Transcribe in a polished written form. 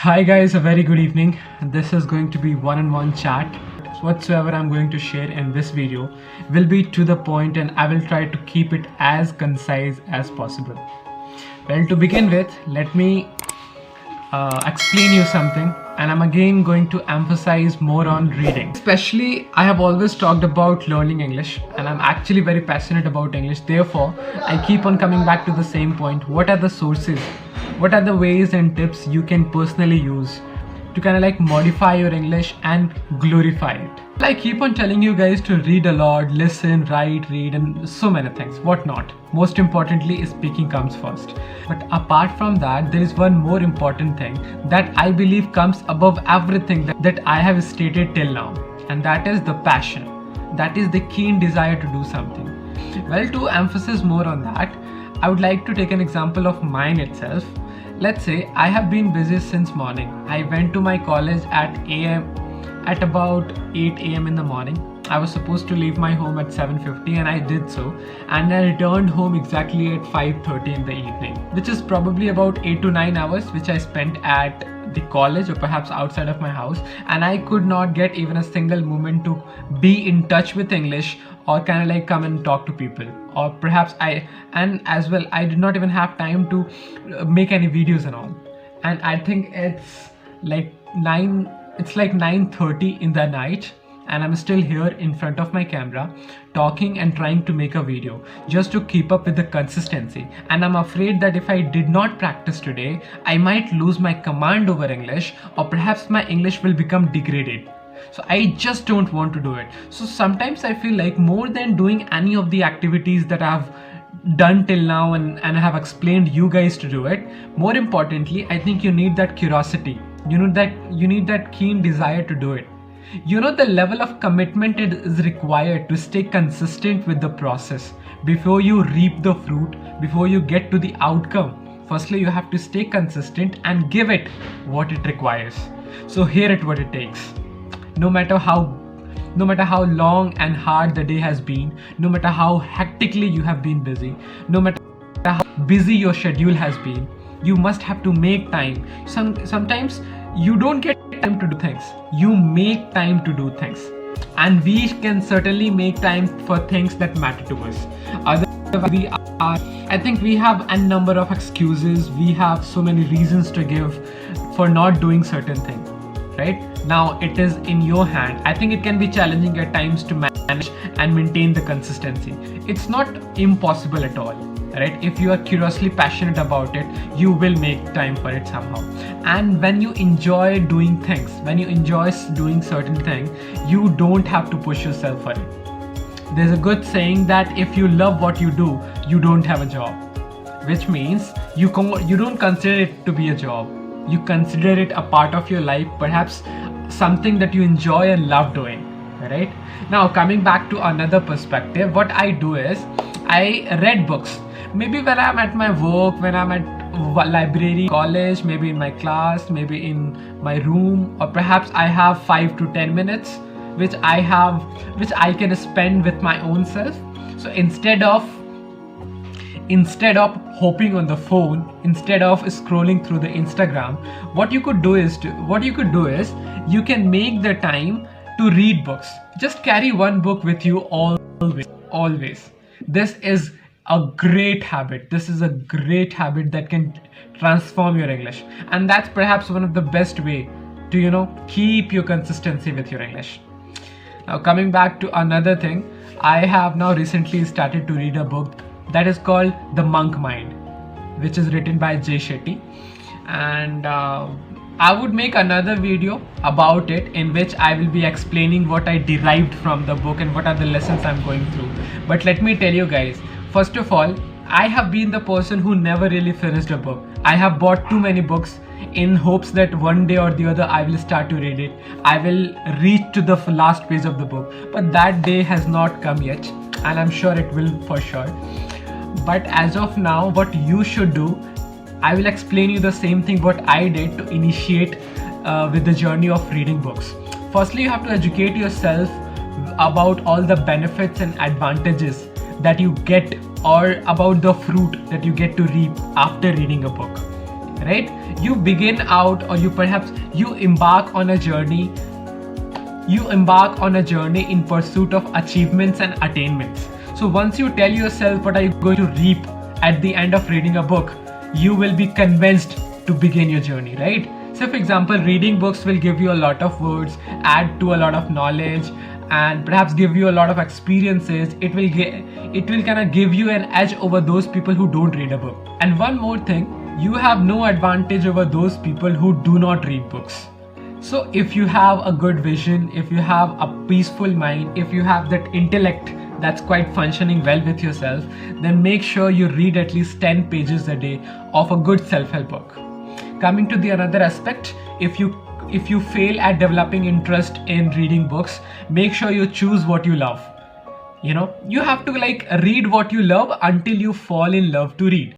Hi guys, a very good evening. This is going to be one-on-one chat. Whatsoever I'm going to share in this video will be to the point, and I will try to keep it as concise as possible. Well, to begin with, let me explain you something, and I'm again going to emphasize more on reading. Especially, I have always talked about learning English, and I'm actually very passionate about English. Therefore, I keep on coming back to the same point. What are the sources? What are the ways and tips you can personally use to kind of like modify your English and glorify it? I keep on telling you guys to read a lot, listen, write, read, and so many things, whatnot. Most importantly, speaking comes first. But apart from that, there is one more important thing that I believe comes above everything that I have stated till now, and that is the passion. That is the keen desire to do something. Well, to emphasize more on that, I would like to take an example of mine itself. Let's say I have been busy since morning. I went to my college at about 8 a.m. in the morning. I was supposed to leave my home at 7:50 and I did so, and I returned home exactly at 5:30 in the evening, which is probably about 8 to 9 hours which I spent at the college or perhaps outside of my house, and I could not get even a single moment to be in touch with English or kind of like come and talk to people, or perhaps I did not even have time to make any videos and all. And I think it's like 9:30 in the night, and I'm still here in front of my camera talking and trying to make a video just to keep up with the consistency. And I'm afraid that if I did not practice today, I might lose my command over English, or perhaps my English will become degraded. So I just don't want to do it. So sometimes I feel like more than doing any of the activities that I've done till now and I have explained you guys to do it, more importantly, I think you need that curiosity. You need that keen desire to do it. You know the level of commitment it is required to stay consistent with the process before you reap the fruit, before you get to the outcome. Firstly, you have to stay consistent and give it what it requires. So hear it what it takes. No matter how long and hard the day has been, no matter how hectically you have been busy, no matter how busy your schedule has been, you must have to make time. Sometimes you don't get time to do things. You make time to do things. And we can certainly make time for things that matter to us. Otherwise, I think we have a number of excuses. We have so many reasons to give for not doing certain things. Right? Now it is in your hand. I think it can be challenging at times to manage and maintain the consistency. It's not impossible at all. Right? If you are curiously passionate about it, you will make time for it somehow. And when you enjoy doing things, when you enjoy doing certain things, you don't have to push yourself for it. There's a good saying that if you love what you do, you don't have a job, which means you don't consider it to be a job. You consider it a part of your life, perhaps something that you enjoy and love doing. Right? Now, coming back to another perspective, what I do is I read books. Maybe when I'm at my work, when I'm at library, college, maybe in my class, maybe in my room, or perhaps I have 5 to 10 minutes which I can spend with my own self. So instead of hopping on the phone, instead of scrolling through the Instagram, what you could do is you can make the time to read books. Just carry one book with you always. This is a great habit. This is a great habit that can transform your English, and that's perhaps one of the best way to keep your consistency with your English. Now, coming back to another thing, I have now recently started to read a book that is called The Monk Mind, which is written by Jay Shetty, and I would make another video about it in which I will be explaining what I derived from the book and what are the lessons I'm going through. But let me tell you guys, first of all, I have been the person who never really finished a book. I have bought too many books in hopes that one day or the other I will start to read it. I will reach to the last page of the book, but that day has not come yet, and I'm sure it will for sure. But as of now, what you should do, I will explain you the same thing what I did to initiate with the journey of reading books. Firstly, you have to educate yourself about all the benefits and advantages that you get, or about the fruit that you get to reap after reading a book. right? You begin out, or you embark on a journey. You embark on a journey in pursuit of achievements and attainments. So once you tell yourself what are you going to reap at the end of reading a book, you will be convinced to begin your journey, right? So for example, reading books will give you a lot of words, add to a lot of knowledge, and perhaps give you a lot of experiences. It will kind of give you an edge over those people who don't read a book. And one more thing, you have no advantage over those people who do not read books. So if you have a good vision, if you have a peaceful mind, if you have that intellect that's quite functioning well with yourself, then make sure you read at least 10 pages a day of a good self-help book. Coming to the another aspect, if you fail at developing interest in reading books, make sure you choose what you love. You have to read what you love until you fall in love to read.